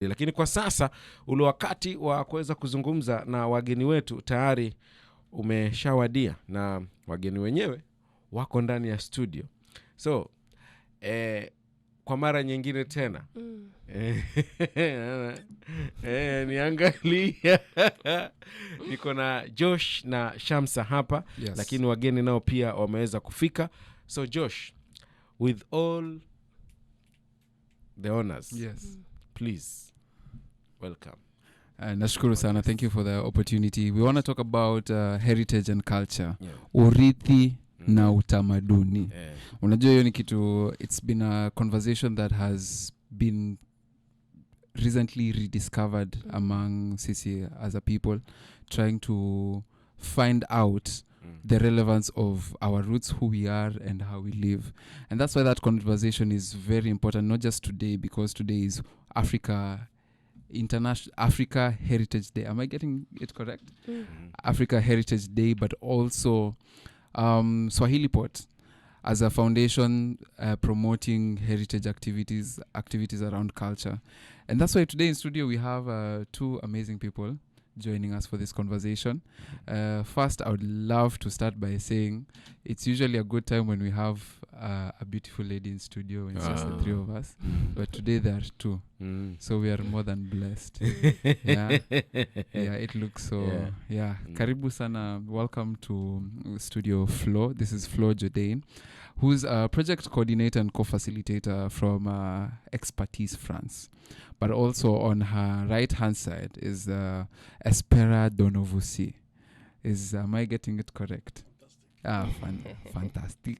Lakini kwa sasa ule wakati wa kuweza kuzungumza na wageni wetu tayari umeshawadia, na wageni wenyewe wako ndani ya studio. So kwa mara nyingine tena niangalia niko na Josh na Shamsa hapa. Yes. Lakini wageni nao pia wameweza kufika. So Josh, with all the honors, Yes. please welcome. Nashukuru sana. Thank you for the opportunity. We want to talk about heritage and culture. Yeah. Urithi na utamaduni. Yeah. Unajua hiyo ni kitu, it's been a conversation that has been recently rediscovered among sisi as a people, trying to find out the relevance of our roots, who we are and how we live. And that's why that conversation is very important, not just today, because today is Africa Heritage Day. Am I getting it correct? Africa Heritage Day, but also Swahili Pot as a foundation promoting heritage activities around culture. And that's why today in studio we have two amazing people joining us for this conversation. First, I would love to start by saying it's usually a good time when we have a beautiful lady in studio, when it's just the three of us. But today there are two. So we are more than blessed. Yeah, it looks so. Yeah. Karibu sana. Welcome to Studio Flore. This is Flore Jourdain, who's a project coordinator and co-facilitator from Expertise France. But also on her right-hand side is Espéra Donouvossi. Am I getting it correct? Fantastic.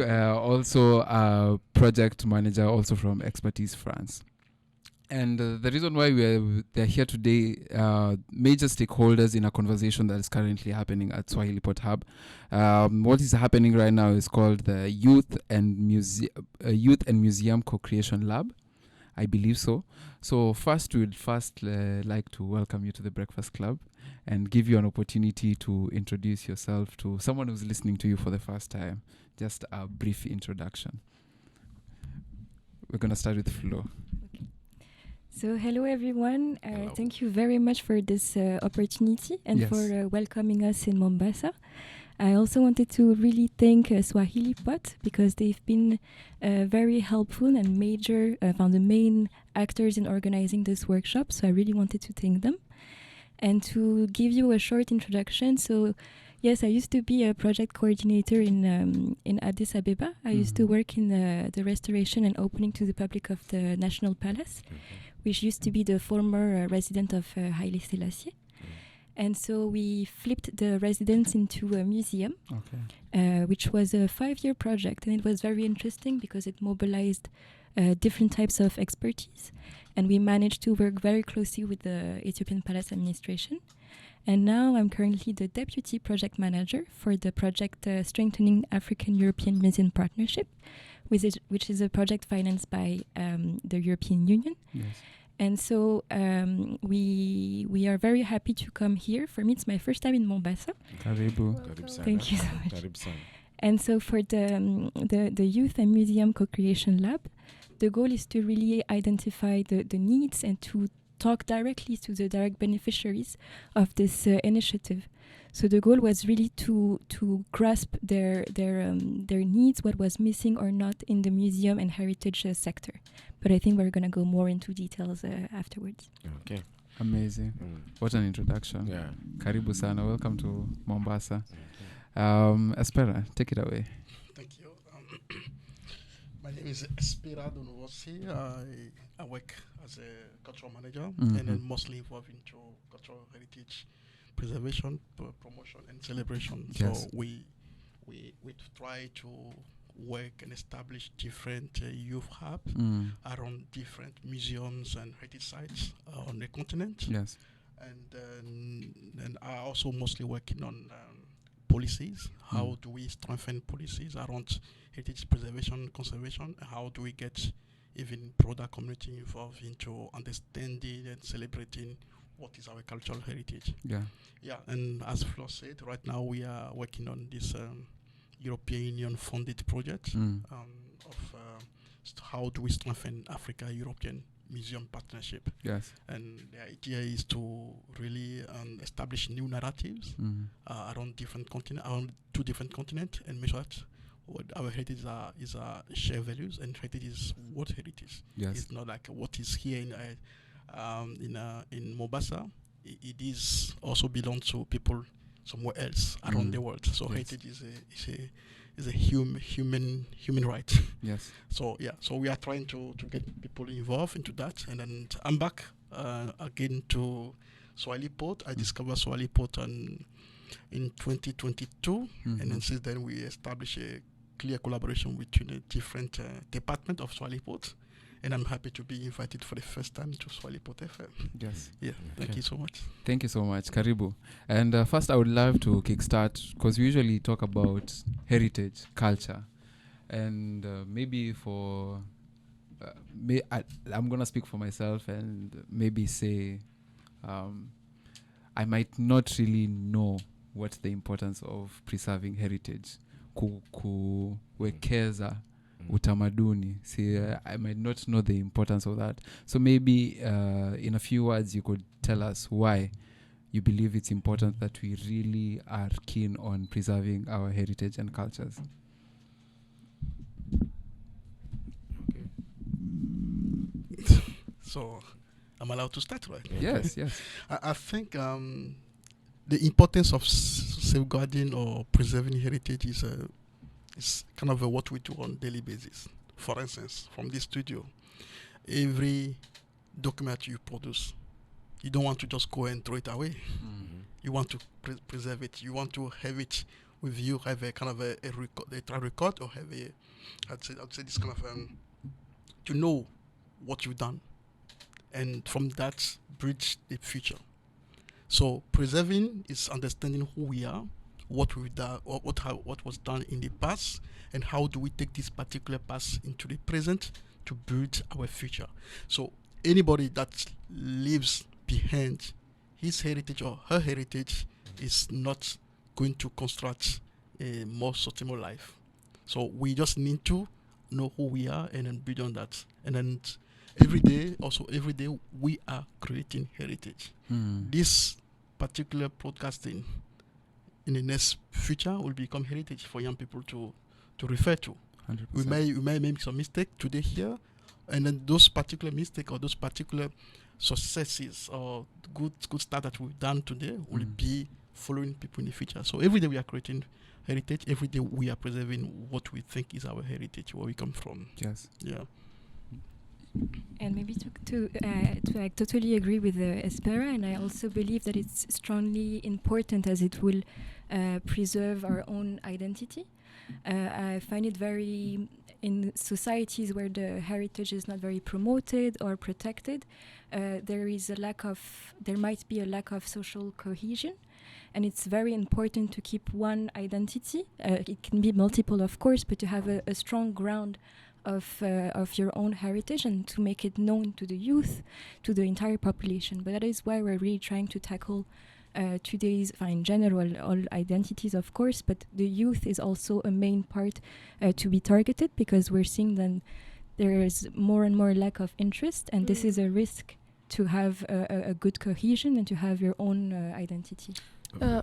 Also a project manager, also from Expertise France. And the reason why they're here today, major stakeholders in a conversation that is currently happening at Swahili Pot Hub. What is happening right now is called the Youth and Museum Co-Creation Lab. I believe so. So first, we'd like to welcome you to the Breakfast Club and give you an opportunity to introduce yourself to someone who's listening to you for the first time. Just a brief introduction. We're going to start with Flo. Okay. So hello everyone. Thank you very much for this opportunity and for welcoming us in Mombasa. I also wanted to really thank Swahili Pot, because they've been very helpful and the main actors in organizing this workshop. So I really wanted to thank them. And to give you a short introduction, so yes, I used to be a project coordinator in Addis Ababa. I used to work in the restoration and opening to the public of the National Palace, which used to be the former residence of Haile Selassie. And so we flipped the residence into a museum, which was a 5-year project. And it was very interesting because it mobilized different types of expertise. And we managed to work very closely with the Ethiopian Palace Administration. And now I'm currently the deputy project manager for the project Strengthening African-European Museum Partnership, which is a project financed by the European Union. Yes. And so we are very happy to come here. For me, it's my first time in Mombasa. Karibu. Thank you so much. And so for the Youth and Museum Co-Creation Lab, the goal is to really identify the needs and to talk directly to the direct beneficiaries of this initiative. So the goal was really to grasp their needs, what was missing or not in the museum and heritage sector. But I think we're going to go more into details afterwards. Okay. Amazing. What an introduction. Yeah. Karibu sana. Welcome to Mombasa. Espéra, take it away. Thank you. My name is Espéra Donouvossi. I work as a cultural manager and then mostly involved into cultural heritage preservation, promotion and celebration. Yes. So we try to work and establish different youth hubs around different museums and heritage sites on the continent. Yes. And I also mostly working on policies. How do we strengthen policies around heritage preservation, conservation? How do we get even broader community involved into understanding and celebrating what is our cultural heritage? Yeah, and as Flo said, right now we are working on this European Union funded project of how do we strengthen Africa-European museum partnership. Yes. And the idea is to really establish new narratives around around 2 different continents, and make sure that what our heritage is shared values, and heritage is what heritage. Yes. It's not like what is here in Mombasa. It is also belongs to people somewhere else around the world. So heritage is a human right. Yes. So we are trying to get people involved into that. And then I'm back again to Swahili Port. I discovered Swahili Port in 2022, and then since then we established a clear collaboration between the different department of Swahili Port. And I'm happy to be invited for the first time to Swahili Port FM. Yes. Yeah, thank you so much. Thank you so much. Karibu. And first, I would love to kickstart, because we usually talk about heritage, culture. And maybe I'm going to speak for myself and maybe say I might not really know what the importance of preserving heritage. Kuwekeza utamaduni. See, I might not know the importance of that. So maybe in a few words you could tell us why you believe it's important that we really are keen on preserving our heritage and cultures. Okay. So I'm allowed to start, right? Yes. I think the importance of safeguarding or preserving heritage is kind of what we do on a daily basis. For instance, from this studio, every document you produce, you don't want to just go and throw it away. You want to preserve it. You want to have it with you, have a kind of a track record, or have I'd say this kind of to know what you've done, and from that bridge the future. So preserving is understanding who we are, what we've done, or what was done in the past, and how do we take this particular past into the present to build our future. So anybody that leaves behind his heritage or her heritage is not going to construct a more sustainable life. So we just need to know who we are and then build on that. And then every day we are creating heritage. This particular broadcasting in the next future will become heritage for young people to refer to. 100%. We may make some mistake today here, and then those particular mistakes or those particular successes or good start that we've done today will be following people in the future. So every day we are creating heritage. Every day we are preserving what we think is our heritage, where we come from. Yes. Yeah. And maybe to I totally agree with Espéra, and I also believe that it's strongly important as it will preserve our own identity. I find it very, in societies where the heritage is not very promoted or protected, there might be a lack of social cohesion, and it's very important to keep one identity. It can be multiple, of course, but to have a strong ground of your own heritage and to make it known to the youth, to the entire population. But that is why we're really trying to tackle today's, in general, all identities, of course, but the youth is also a main part to be targeted, because we're seeing that there is more and more lack of interest, and this is a risk to have a good cohesion and to have your own identity.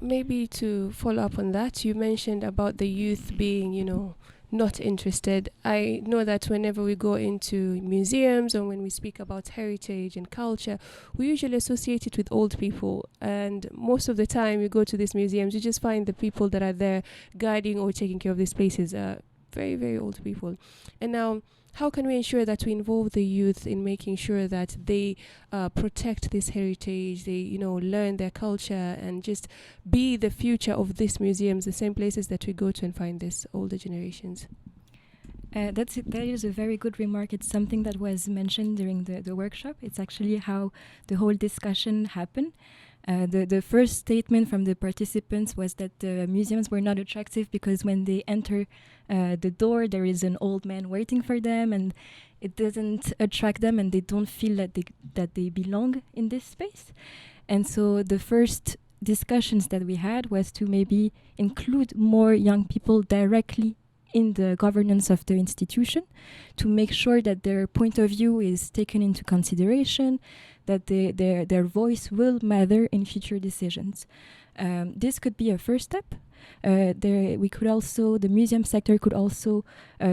Maybe to follow up on that, you mentioned about the youth being, not interested. I know that whenever we go into museums or when we speak about heritage and culture, we usually associate it with old people. And most of the time you go to these museums, you just find the people that are there guiding or taking care of these places are very, very old people. And now, how can we ensure that we involve the youth in making sure that they protect this heritage, they learn their culture and just be the future of these museums, the same places that we go to and find these older generations? That is a very good remark. It's something that was mentioned during the workshop. It's actually how the whole discussion happened. The first statement from the participants was that the museums were not attractive because when they enter the door, there is an old man waiting for them, and it doesn't attract them, and they don't feel that they belong in this space. And so the first discussions that we had was to maybe include more young people directly in the governance of the institution to make sure that their point of view is taken into consideration, that their voice will matter in future decisions. This could be a first step. The museum sector could also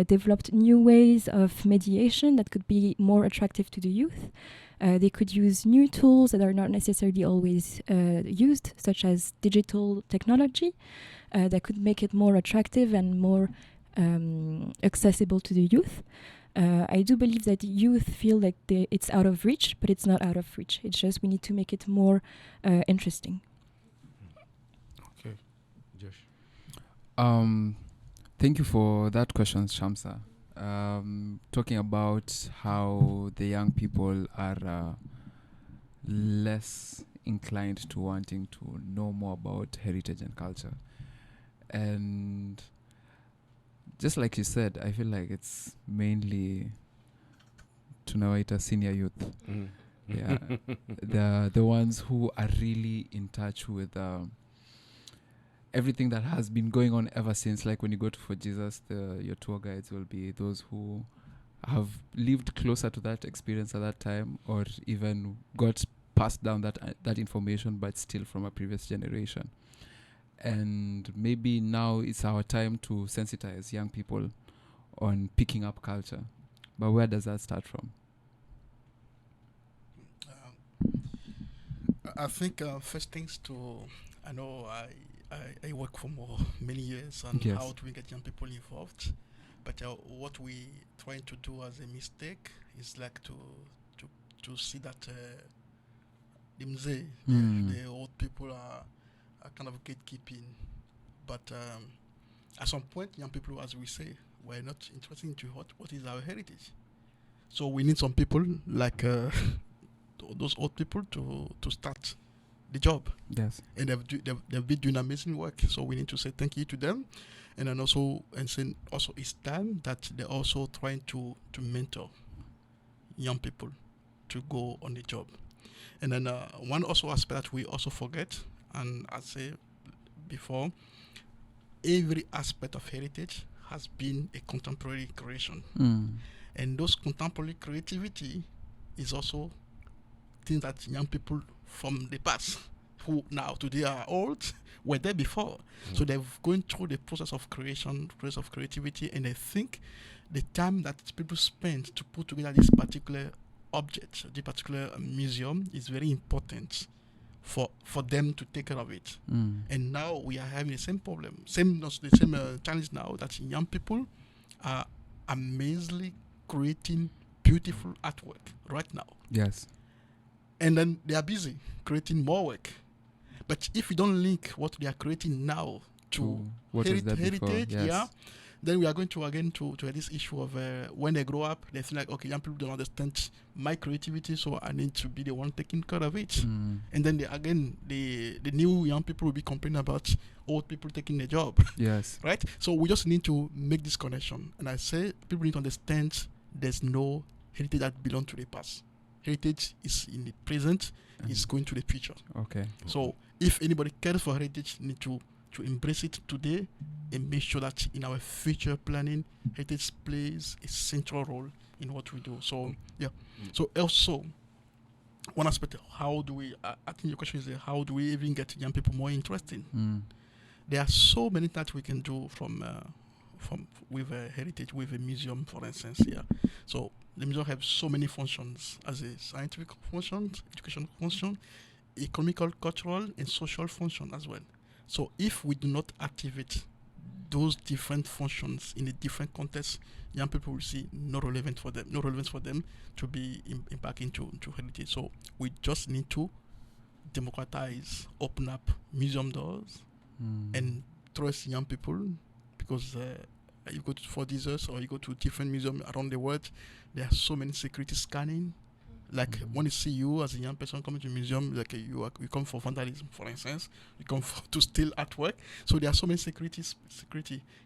develop new ways of mediation that could be more attractive to the youth. They could use new tools that are not necessarily always used, such as digital technology, that could make it more attractive and more accessible to the youth. I do believe that youth feel like it's out of reach, but it's not out of reach. It's just we need to make it more interesting. Okay, Josh. Thank you for that question, Shamsa. Talking about how the young people are less inclined to wanting to know more about heritage and culture. And just like you said, I feel like it's mainly tunawaita senior youth. Yeah, the ones who are really in touch with everything that has been going on ever since. Like when you go to For Jesus, your tour guides will be those who have lived closer to that experience at that time, or even got passed down that information, but still from a previous generation. And maybe now it's our time to sensitize young people on picking up culture. But where does that start from? I think first things I know I work for many years on how do we get young people involved. But what we trying to do as a mistake is like to see that the old people are kind of gatekeeping. But at some point, young people, as we say, we're not interested into what is our heritage. So we need some people like those old people to start the job. Yes. And they've been doing amazing work. So we need to say thank you to them. And then also it's time that they're also trying to mentor young people to go on the job. And then one also aspect that we also forget, and I say before, every aspect of heritage has been a contemporary creation. And those contemporary creativity is also things that young people from the past, who now today are old, were there before. So they've gone through the process of creativity, and I think the time that people spend to put together this particular object, the particular museum, is very important for them to take care of it. And now we are having the same problem, the same challenge now, that young people are amazingly creating beautiful artwork right now. Yes. And then they are busy creating more work. But if we don't link what they are creating now to heritage, then we are going to again to this issue of when they grow up, they feel like, okay, young people don't understand my creativity, so I need to be the one taking care of it. And then the new young people will be complaining about old people taking the job. Yes. Right? So we just need to make this connection. And I say people need to understand there's no heritage that belongs to the past. Heritage is in the present, is going to the future. Okay. So if anybody cares for heritage, need to embrace it today and make sure that in our future planning, heritage plays a central role in what we do. So So also, one aspect of how do we? I think your question is how do we even get young people more interested? There are so many that we can do from with a heritage, with a museum, for instance. So the museum have so many functions as a scientific function, educational function, economical, cultural, and social function as well. So if we do not activate those different functions in a different context, young people will see no relevance for them to be back into heritage. So we just need to democratize, open up museum doors, and trust young people, because you go to For Jesus or you go to different museums around the world, there are so many security scanning. Like when you see you as a young person coming to a museum, like you come for vandalism, for instance, you come to steal artwork. So there are so many security.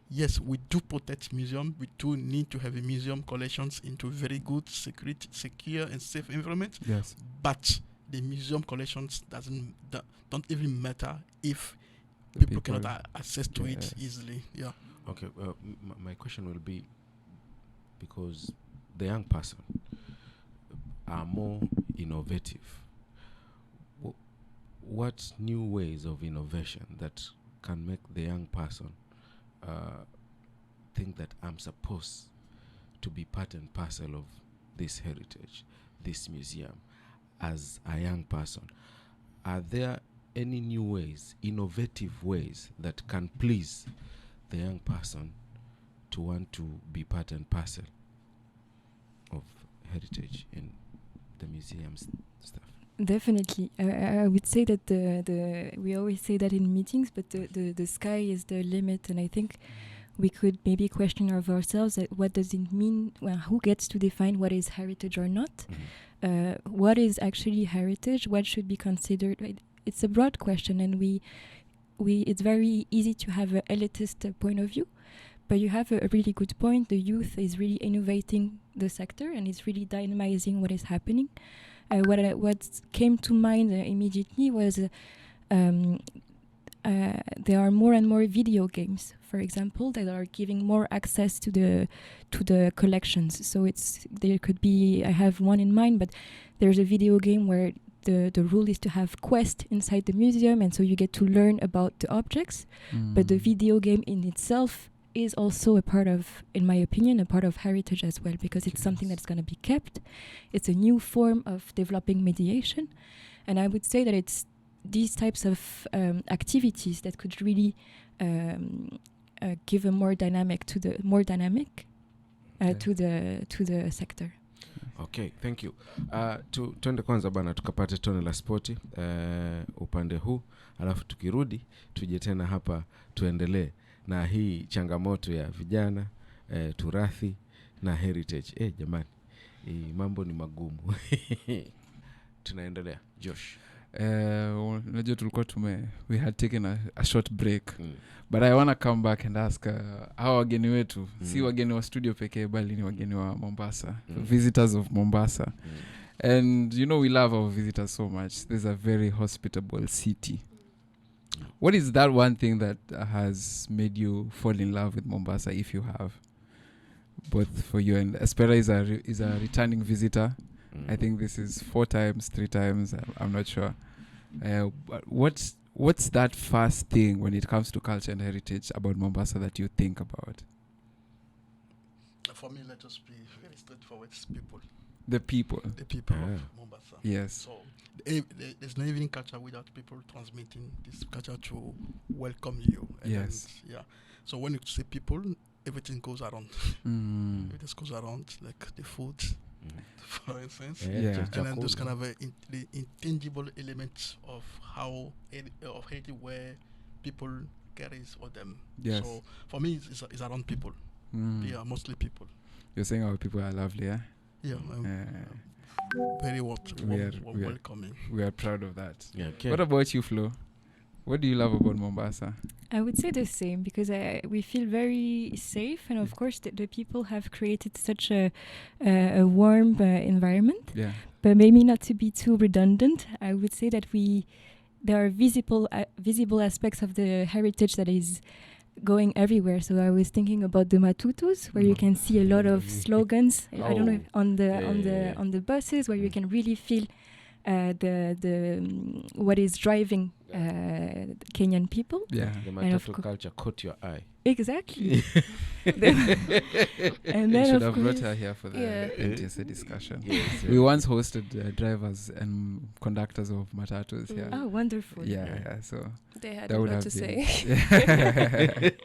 Yes, we do protect museum. We do need to have a museum collections into very good secure and safe environment. Yes. But the museum collections don't even matter if people cannot access to it easily. Yeah. Okay, my question will be, because the young person are more innovative. What new ways of innovation that can make the young person think that I'm supposed to be part and parcel of this heritage, this museum, as a young person? Are there any new ways, innovative ways that can please the young person to want to be part and parcel of heritage in the museums stuff? Definitely. I would say that we always say that in meetings, but the sky is the limit, and I think we could maybe question of ourselves that what does it mean? Well, who gets to define what is heritage or not? What is actually heritage? What should be considered? Right? It's a broad question, and we it's very easy to have an elitist point of view, but you have a really good point. The youth is really innovating the sector, and it's really dynamizing what is happening. What came to mind immediately was there are more and more video games, for example, that are giving more access to the collections. So there could be, I have one in mind, but there's a video game where the rule is to have quest inside the museum, and so you get to learn about the objects. But the video game in itself is also a part of, in my opinion, a part of heritage as well, because it's something that's going to be kept. It's a new form of developing mediation, and I would say that it's these types of activities that could really give a more dynamic to the sector. Okay, thank you. Tuende kwanza bana tukapate tone la spoti upande huu, alafu tukirudi tuje tena hapa tuendelee na hii changamoto ya vijana, turathi na heritage. Jamani, mambo ni magumu. Tunaendelea. Josh. Unajua tulikuwa we had taken a short break, but I want to come back and ask how wageni wetu, si wageni wa studio pekee bali ni wageni wa Mombasa, visitors of Mombasa. And you know we love our visitors so much. There's a very hospitable city. What is that one thing that has made you fall in love with Mombasa, if you have? Both for you and Espéra is a returning visitor. I think this is 3 times. I'm not sure. But what's that first thing when it comes to culture and heritage about Mombasa that you think about? For me, let us be very straightforward. People. The people. The people of Mombasa. Yes. So there's no evening culture without people transmitting this culture to welcome you. And yes. Yeah. So when you say people, everything goes around. Everything goes around, like the food, for instance. Yeah. And then those kind of the intangible elements of how of Haiti where people carries with them. Yes. So for me, it's around people. Yeah, mostly people. You're saying our people are lovely, yeah? Yeah. Very welcoming. We are proud of that. Yeah, okay. What about you, Flo? What do you love about Mombasa? I would say the same, because we feel very safe, and of course the people have created such a warm environment. Yeah. But maybe not to be too redundant, I would say that there are visible aspects of the heritage that is going everywhere. So I was thinking about the matutus, where you can see a lot of slogans. I don't know, on the buses, where you can really feel the what is driving Kenyan people. Yeah. The matatu culture caught your eye. Exactly. And then we should have brought her here for the NTSA discussion. Yes. We once hosted drivers and conductors of matatus here. Oh, wonderful. Yeah. So they had that a would lot have to been say.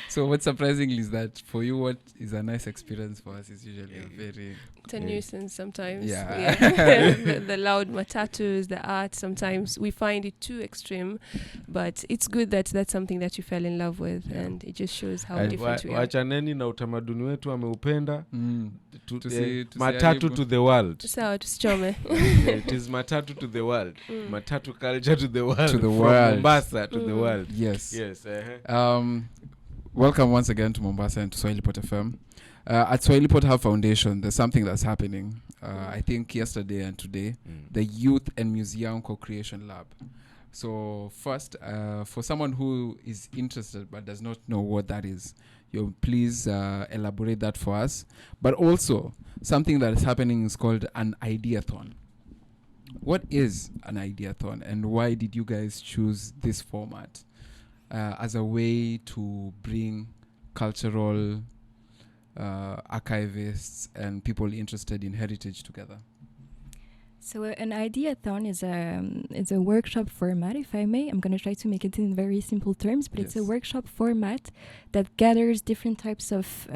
So what's surprising is that for you, what is a nice experience for us is usually a very... It's a nuisance sometimes. Yeah. The loud matatus, the art, sometimes we find it too extreme, but it's good that that's something that you fell in love with, and it just shows how different we are. Wachaneni na utamaduni wetu ameupenda. Matatu to the world. Sawa tusichome. It is matatu to the world. Matatu culture to the world. To the From world. Mombasa to the world. Yes. Yes. Welcome once again to Mombasa and to Swahilipot FM. At Swahilipot Hub Foundation, there's something that's happening. I think yesterday and today, the Youth and Museum Co-Creation Lab. So first, for someone who is interested but does not know what that is, you please elaborate that for us. But also, something that is happening is called an ideathon. What is an ideathon, and why did you guys choose this format as a way to bring cultural archivists and people interested in heritage together? So an ideathon is a workshop format, if I may. I'm going to try to make it in very simple terms, but it's a workshop format that gathers different types of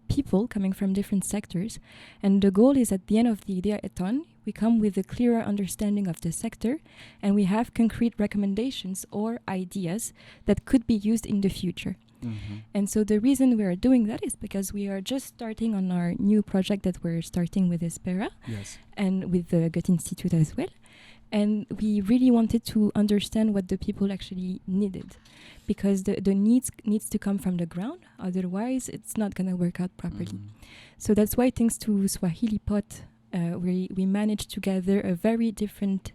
people coming from different sectors. And the goal is at the end of the ideathon, we come with a clearer understanding of the sector, and we have concrete recommendations or ideas that could be used in the future. Mm-hmm. And so the reason we are doing that is because we are just starting on our new project that we're starting with Espéra and with the Goethe Institute as well. And we really wanted to understand what the people actually needed, because the needs to come from the ground. Otherwise, it's not going to work out properly. Mm-hmm. So that's why, thanks to Swahili Pot, we managed to gather a very different,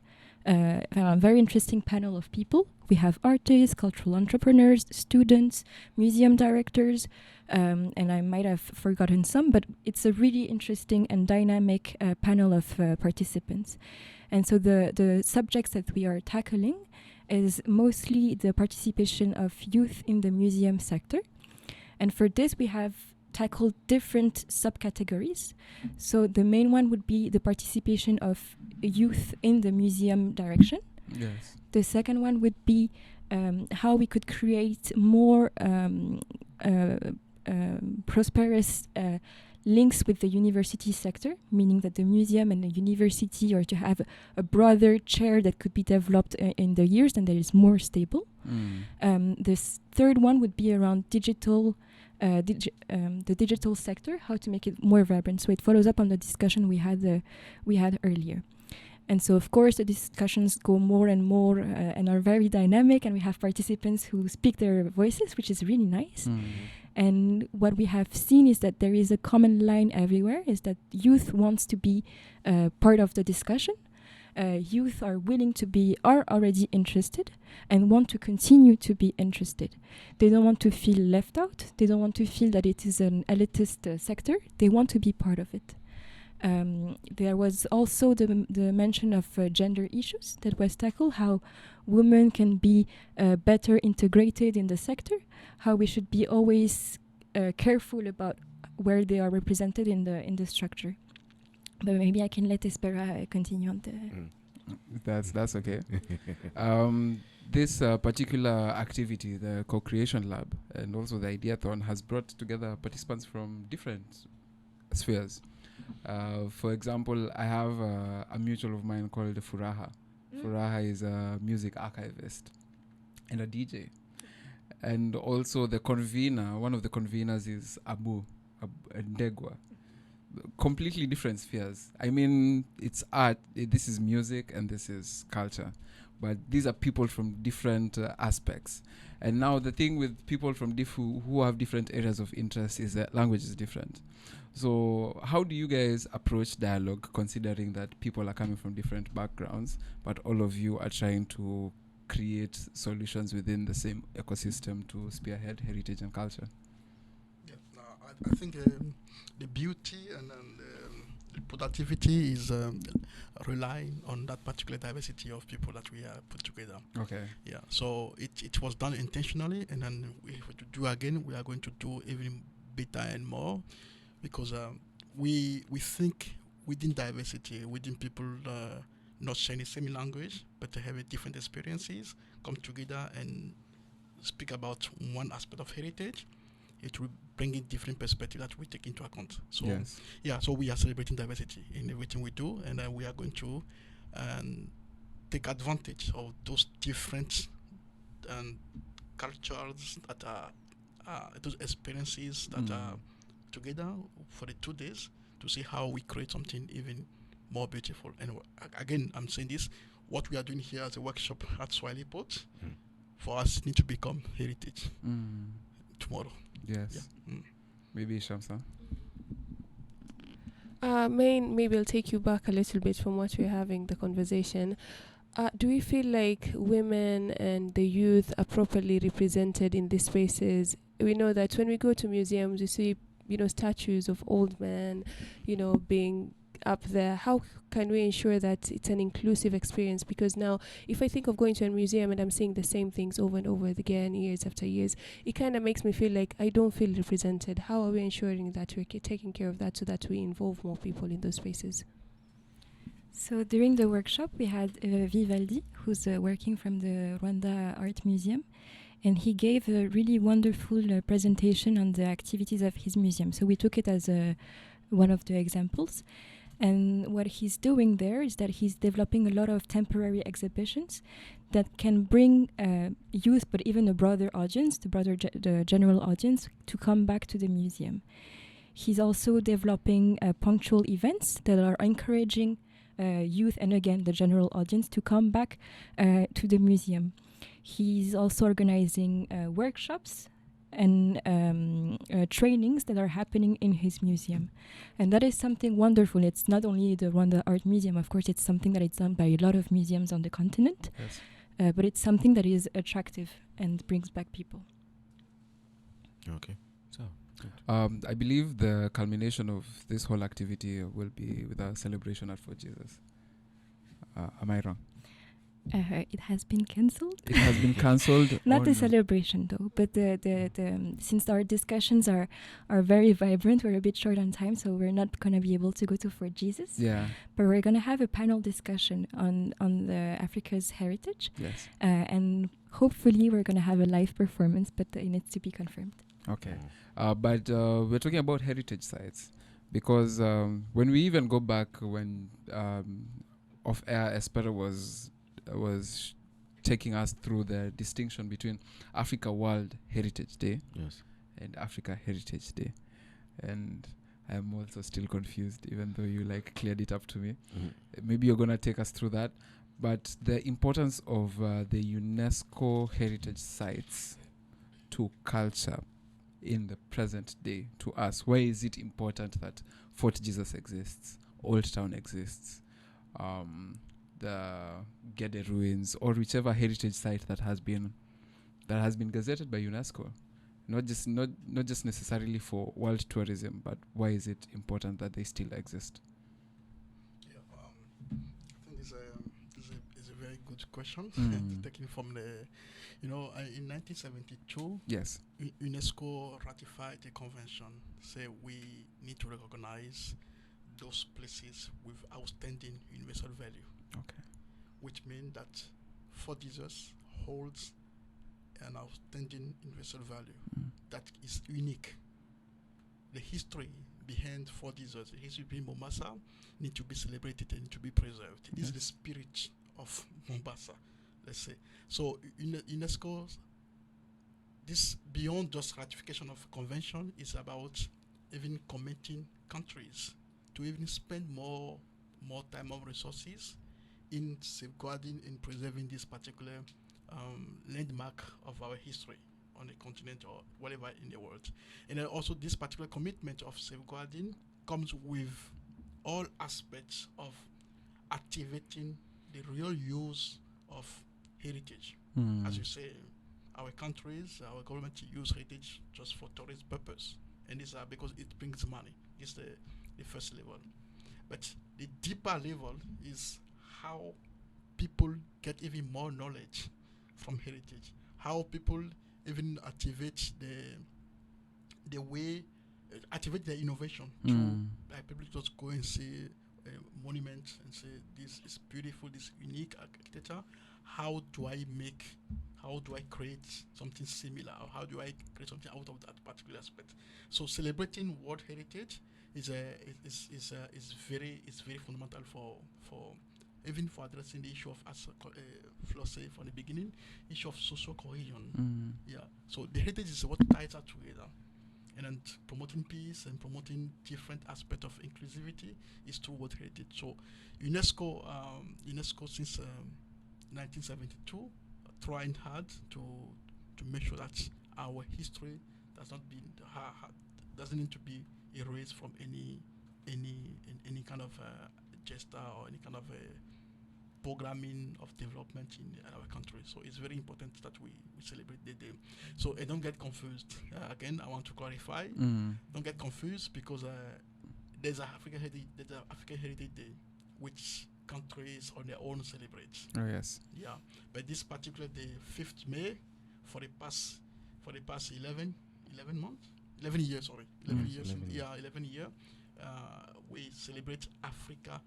very interesting panel of people. We have artists, cultural entrepreneurs, students, museum directors, and I might have forgotten some, but it's a really interesting and dynamic panel of participants. And so the subjects that we are tackling is mostly the participation of youth in the museum sector. And for this, we have tackled different subcategories. So the main one would be the participation of youth in the museum direction. Yes. The second one would be how we could create more prosperous links with the university sector, meaning that the museum and the university are to have a broader chair that could be developed in the years and that is more stable. This third one would be around digital, the digital sector, how to make it more vibrant. So it follows up on the discussion we had earlier. And so, of course, the discussions go more and more and are very dynamic, and we have participants who speak their voices, which is really nice. And what we have seen is that there is a common line everywhere, is that youth wants to be part of the discussion. Youth are already interested and want to continue to be interested. They don't want to feel left out. They don't want to feel that it is an elitist sector. They want to be part of it. There was also the mention of gender issues that was tackled, how women can be better integrated in the sector, how we should be always careful about where they are represented in the structure. But maybe I can let Espéra continue on the... That's okay. This particular activity, the co-creation lab, and also the ideathon, has brought together participants from different spheres. For example, I have a mutual of mine called Furaha. Furaha is a music archivist and a DJ. And also the convener, one of the conveners is Abu Ndegwa. Completely different spheres. I mean, it's art, this is music, and this is culture. But these are people from different aspects. And now the thing with people from who have different areas of interest is that language is different. So how do you guys approach dialogue, considering that people are coming from different backgrounds, but all of you are trying to create solutions within the same ecosystem to spearhead heritage and culture? Yeah, I think the beauty and the productivity is relying on that particular diversity of people that we are put together. Okay. Yeah. So it was done intentionally, and then if we do again, we are going to do even better and more, because we think within diversity, within people not sharing the same language, but to have different experiences, come together and speak about one aspect of heritage. It will bring in different perspectives that we take into account. So so we are celebrating diversity in everything we do, and we are going to take advantage of those different cultures that are those experiences that are together for the 2 days, to see how we create something even more beautiful. And again, I'm saying this, what we are doing here as a workshop at Swahili Pot, for us need to become heritage tomorrow. Yes. Yeah. Maybe Shamsa? Maybe I'll take you back a little bit from what we're having the conversation. Do we feel like women and the youth are properly represented in these spaces? We know that when we go to museums, we see, statues of old men, being up there. How can we ensure that it's an inclusive experience? Because now, if I think of going to a museum and I'm seeing the same things over and over again, years after years, it kind of makes me feel like I don't feel represented. How are we ensuring that we're taking care of that so that we involve more people in those spaces? So during the workshop, we had Vivaldi, who's working from the Rwanda Art Museum, and he gave a really wonderful presentation on the activities of his museum. So we took it as one of the examples. And what he's doing there is that he's developing a lot of temporary exhibitions that can bring youth, but even a broader audience, the general audience, to come back to the museum. He's also developing punctual events that are encouraging youth and again the general audience to come back to the museum. He's also organizing workshops and trainings that are happening in his museum. And that is something wonderful. It's not only the Rwanda Art Museum, of course, it's something that is done by a lot of museums on the continent, Yes. but it's something that is attractive and brings back people. Okay. So, I believe the culmination of this whole activity will be with a celebration at Fort Jesus. Am I wrong? It has been cancelled. It has been cancelled. Not the no. celebration though, but the since our discussions are very vibrant, we're a bit short on time, so we're not gonna be able to go to Fort Jesus. Yeah. But we're gonna have a panel discussion on the Africa's heritage, Yes. and hopefully we're gonna have a live performance, but it needs to be confirmed. Okay. But we're talking about heritage sites because when we even go back when off air, Espéra was taking us through the distinction between Africa World Heritage Day yes. and Africa Heritage Day, and I'm also still confused, even though you cleared it up to me. Maybe you're gonna take us through that, but the importance of the UNESCO heritage sites to culture in the present day to us. Why is it important that Fort Jesus exists, Old Town exists, the Gede ruins, or whichever heritage site that has been gazetted by UNESCO? Not just necessarily for world tourism, but why is it important that they still exist? Yeah, I think it's a very good question. Taking from the, in 1972, Yes. UNESCO ratified the convention, say we need to recognize those places with outstanding universal value. Okay. Which means that Fort Jesus holds an outstanding universal value that is unique. The history behind Fort Jesus, the history behind Mombasa, need to be celebrated and to be preserved. It is the spirit of Mombasa, let's say. So UNESCO, this beyond just ratification of convention is about even committing countries to even spend more time and resources in safeguarding and preserving this particular landmark of our history on the continent or whatever in the world. And then also this particular commitment of safeguarding comes with all aspects of activating the real use of heritage. As you say, our countries, our government use heritage just for tourist purpose. And these are because it brings money. It's the first level. But the deeper level is how people get even more knowledge from heritage. How people even activate the way, activate their innovation. People just go and see a monument and say, this is beautiful, this unique architecture. How do I create something similar? Or how do I create something out of that particular aspect? So celebrating world heritage is very fundamental for even for addressing the issue of, as Flore said from the beginning, issue of social cohesion. Yeah. So the heritage is what ties us together, and then promoting peace and promoting different aspects of inclusivity is through world heritage. So UNESCO since 1972 trying hard to make sure that our history doesn't need to be erased from any kind of gesture or any kind of programming of development in our country. So it's very important that we celebrate the day. So don't get confused. Again, I want to clarify. Don't get confused because there's an African Heritage Day, which countries on their own celebrate. Oh yes. Yeah, but this particular day, 5th May, for the past 11 months, 11 years. Sorry, 11 years. 11 years. We celebrate Africa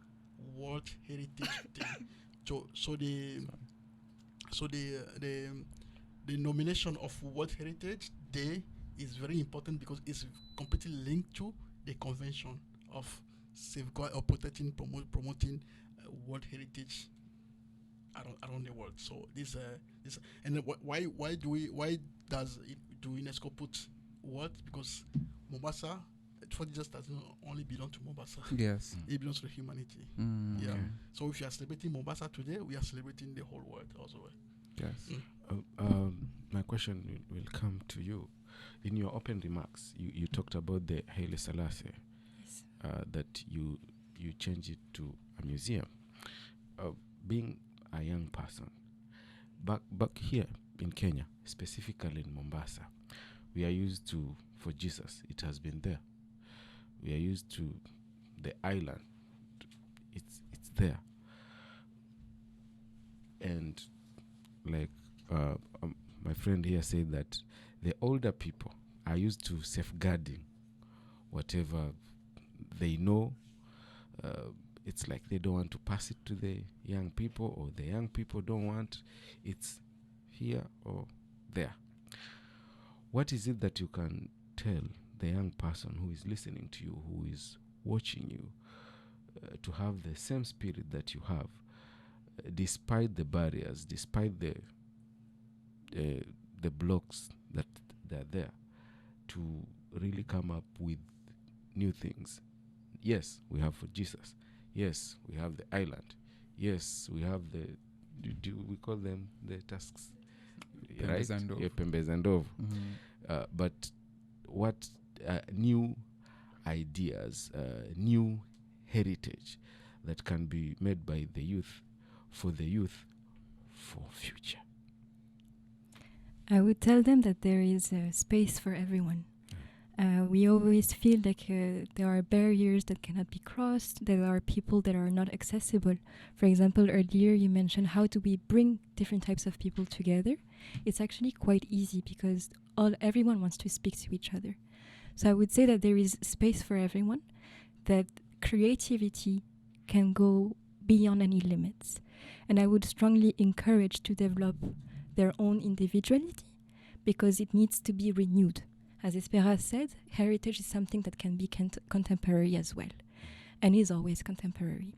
World Heritage Day. So the nomination of World Heritage Day is very important because it's completely linked to the convention of safeguard or protecting, promoting world heritage around the world. So this and then why does UNESCO put what? Because Mombasa, for just doesn't only belong to Mombasa. Yes. It belongs to humanity. Yeah. Okay. So if you are celebrating Mombasa today, we are celebrating the whole world also. Yes. My question will come to you. In your open remarks, you talked about the Haile Selassie, Yes. that you change it to a museum. Being a young person, back here in Kenya, specifically in Mombasa, we are used to, for Jesus, it has been there. We are used to the island. It's there. And like my friend here said that the older people are used to safeguarding whatever they know. It's like they don't want to pass it to the young people, or the young people don't want. It's here or there. What is it that you can tell the young person who is listening to you, who is watching you, to have the same spirit that you have, despite the barriers, despite the blocks that they're there, to really come up with new things? Yes, we have for Jesus. Yes, we have the island. Yes, we have the, we call them the tasks, right? Pembes and Ndovu. But what new ideas, new heritage that can be made by the youth, for future? I would tell them that there is space for everyone. We always feel like there are barriers that cannot be crossed. There are people that are not accessible. For example, earlier you mentioned, how do we bring different types of people together? It's actually quite easy because everyone wants to speak to each other. So I would say that there is space for everyone, that creativity can go beyond any limits. And I would strongly encourage to develop their own individuality, because it needs to be renewed. As Espéra said, heritage is something that can be contemporary as well, and is always contemporary.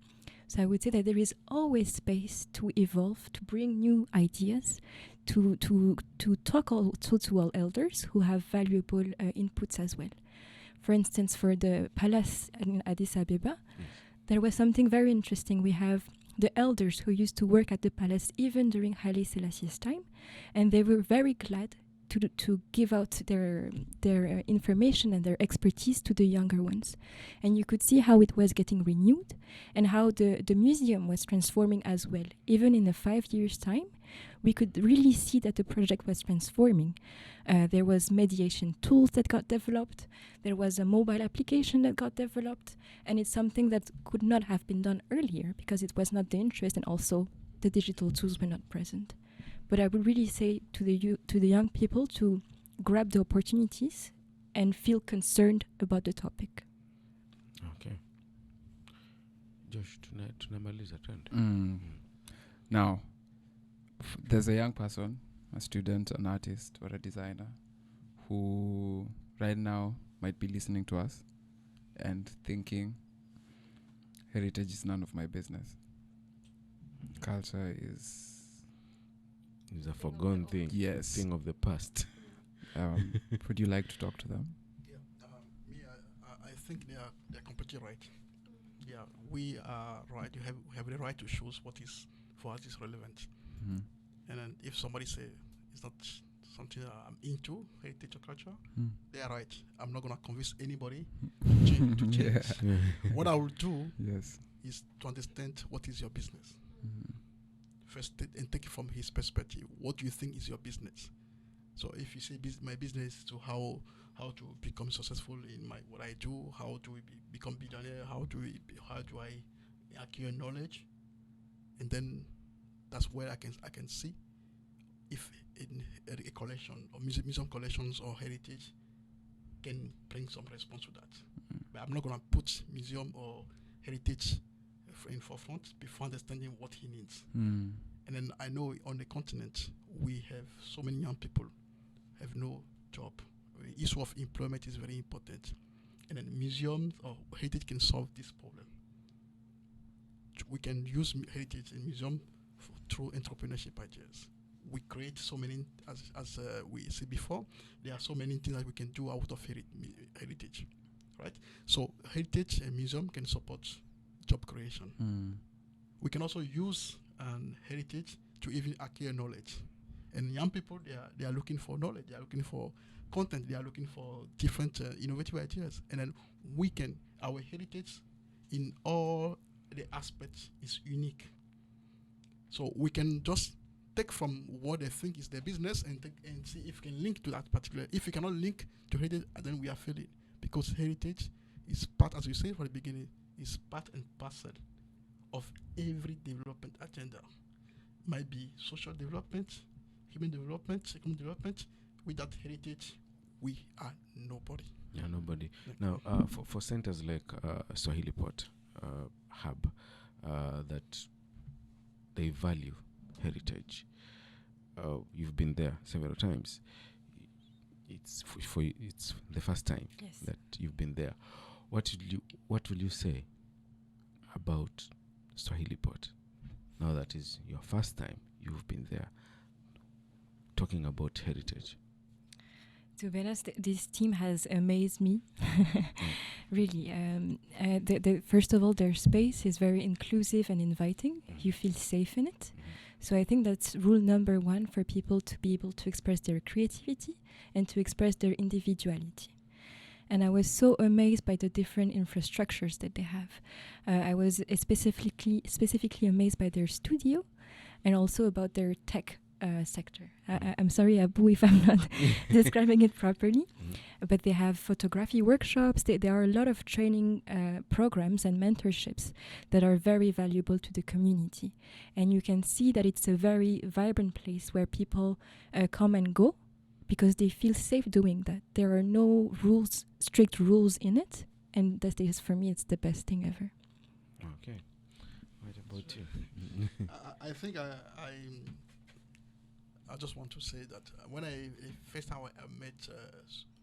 So I would say that there is always space to evolve, to bring new ideas, to talk also to all elders who have valuable inputs as well. For instance, for the palace in Addis Ababa, there was something very interesting. We have the elders who used to work at the palace even during Haile Selassie's time, and they were very glad to give out their information and their expertise to the younger ones. And you could see how it was getting renewed and how the museum was transforming as well. Even in a 5 years' time, we could really see that the project was transforming. There was mediation tools that got developed. There was a mobile application that got developed. And it's something that could not have been done earlier because it was not the interest, and also the digital tools were not present. But I would really say to the young people to grab the opportunities and feel concerned about the topic. Okay. Josh, tunamaliza twende. Now, there's a young person, a student, an artist, or a designer who right now might be listening to us and thinking, heritage is none of my business. Culture is a forgotten thing. Yes. Thing of the past. Would you like to talk to them? I think they're completely right. Yeah, we are right. We have the right to choose what is for us is relevant. And then if somebody say it's not something I'm into, heritage or culture, they are right. I'm not gonna convince anybody to change. Yeah. To change. Yeah. What I will do is to understand what is your business. Yes. And then if somebody say it's not something I'm into, heritage or culture, they are right. I'm not gonna convince anybody to change. To change. What I will do is to understand what is your business. What first and take it from his perspective. What do you think is your business? So if you say my business is to how to become successful in what I do, how do we become billionaire, how do I acquire knowledge, and then that's where I can see if a collection or museum collections or heritage can bring some response to that. But I'm not going to put museum or heritage in forefront before understanding what he needs. And then I know on the continent we have so many young people have no job. The issue of employment is very important, and then museums or heritage can solve this problem. We can use heritage in museum through entrepreneurship ideas. We create so many, as we said before, there are so many things that we can do out of heritage, right? So heritage and museum can support job creation. We can also use heritage to even acquire knowledge. And young people, they are looking for knowledge, they are looking for content, they are looking for different innovative ideas. And then our heritage in all the aspects is unique. So we can just take from what they think is their business and see if we can link to that particular. If we cannot link to heritage, then we are failing, because heritage is part, as we said from the beginning, is part and parcel of every development agenda. Might be social development, human development, economic development. Without heritage, we are nobody. Yeah, nobody. Now, for centers like Swahili Pot Hub, that they value heritage. You've been there several times. It's it's the first time that you've been there. What will you say about Swahili Pot now that is your first time you've been there, talking about heritage? To be honest, this team has amazed me. Really. First of all, their space is very inclusive and inviting. You feel safe in it. So I think that's rule number one for people to be able to express their creativity and to express their individuality. And I was so amazed by the different infrastructures that they have. I was specifically amazed by their studio and also about their tech sector. I'm sorry, Abu, if I'm not describing it properly, but they have photography workshops. There are a lot of training programs and mentorships that are very valuable to the community. And you can see that it's a very vibrant place where people come and go because they feel safe doing that. There are no strict rules in it. And that is, for me, it's the best thing ever. Okay. What about you? I think I just want to say that when first time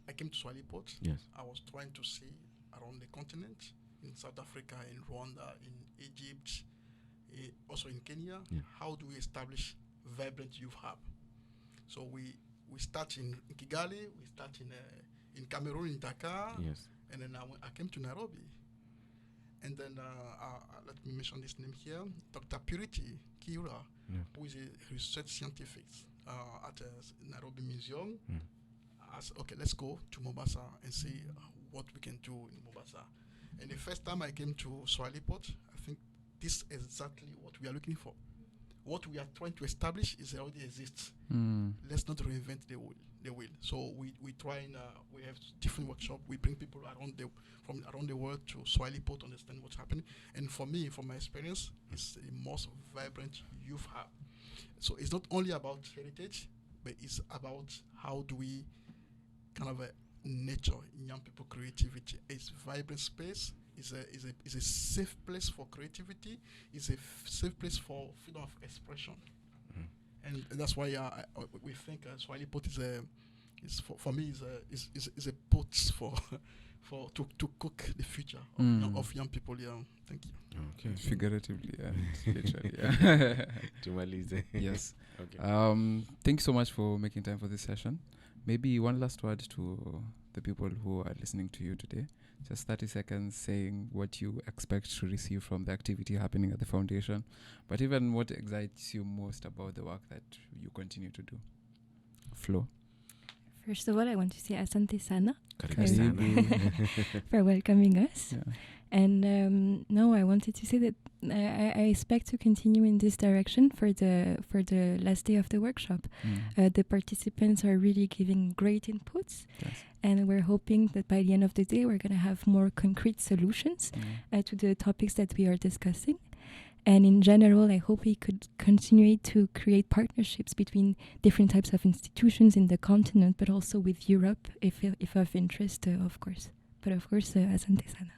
I came to Swahili Pot, yes, I was trying to see around the continent, in South Africa, in Rwanda, in Egypt, also in Kenya, how do we establish vibrant youth hub? So we start in Kigali, we start in Cameroon, in Dakar, yes, and then I came to Nairobi. And then let me mention this name here, Dr. Purity Kiura, who is a research scientist at Nairobi Museum. Okay, let's go to Mombasa and see what we can do in Mombasa. And the first time I came to Swahili Pot, I think this is exactly what we are looking for. What we are trying to establish is already exists. Let's not reinvent the wheel. So we try and we have different workshops. We bring people from around the world to Swahili Pot to understand what's happening. And for me, from my experience, it's the most vibrant youth hub. So it's not only about heritage, but it's about how do we kind of nurture young people creativity. It's vibrant space. It's a safe place for creativity. It's a safe place for freedom of expression. And that's why we think Swahili Pot is for me is a pot to cook the future of young people. Yeah, thank you. Okay, figuratively and literally. Yeah. Tumalize. Yes. Okay. Thank you so much for making time for this session. Maybe one last word to the people who are listening to you today. Just 30 seconds saying what you expect to receive from the activity happening at the foundation, but even what excites you most about the work that you continue to do. Flo. First of all, I want to say asante sana Karibu sana. for welcoming us. Yeah. And no, I wanted to say that I expect to continue in this direction for the last day of the workshop. The participants are really giving great inputs, and we're hoping that by the end of the day we're going to have more concrete solutions to the topics that we are discussing. And in general, I hope we could continue to create partnerships between different types of institutions in the continent, but also with Europe, if of interest, of course. But of course, asante sana.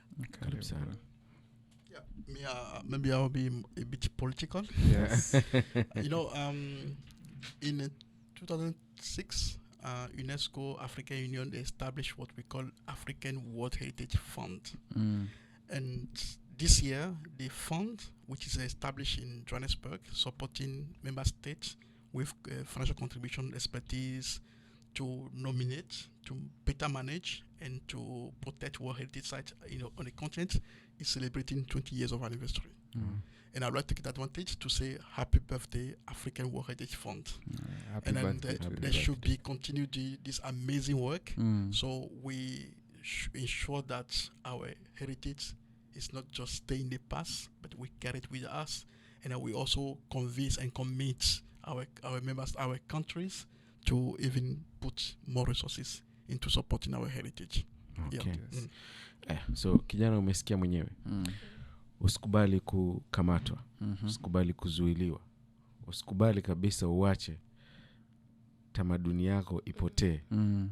Yeah, maybe I'll be a bit political. Yes. In 2006, UNESCO African Union, they established what we call African World Heritage Fund. And this year, the fund, which is established in Johannesburg, supporting member states with financial contribution, expertise to nominate, to better manage, and to protect World Heritage sites on the continent, is celebrating 20 years of anniversary. And I'd like to take advantage to say happy birthday, African World Heritage Fund. Happy And then birthday. there should be continued this amazing work. So we ensure that our heritage is not just stay in the past, but we carry it with us, and we also convince and commit our members, our countries, to even put more resources into supporting our heritage. Okay. So kijana, umesikia mwenyewe. Usikubali kukamatwa, usikubali kuzuiliwa, usikubali kabisa uache tamaduni yako ipotee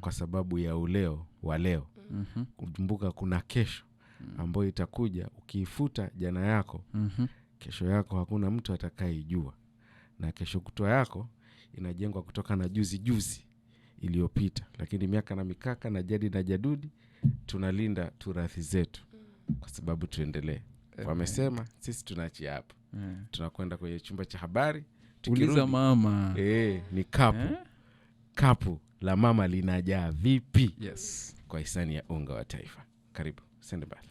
kwa sababu ya uleo wa leo. Kumbuka kuna kesho ambayo itakuja. Ukiifuta jana yako, kesho yako hakuna mtu atakayejua, na kesho kutwa yako inajengwa kutoka na juzi iliyopita. Lakini miaka na mikaka na jadi na jadudi, tunalinda turathi zetu kwa sababu tuendelee. Wamesema sisi tunaachia hapa. Tunakwenda kwenye chumba cha habari. Uliza mama. Ni kapu la mama linajaa vipi? Yes. Kwa hisani ya unga wa taifa. Karibu, sende mbali.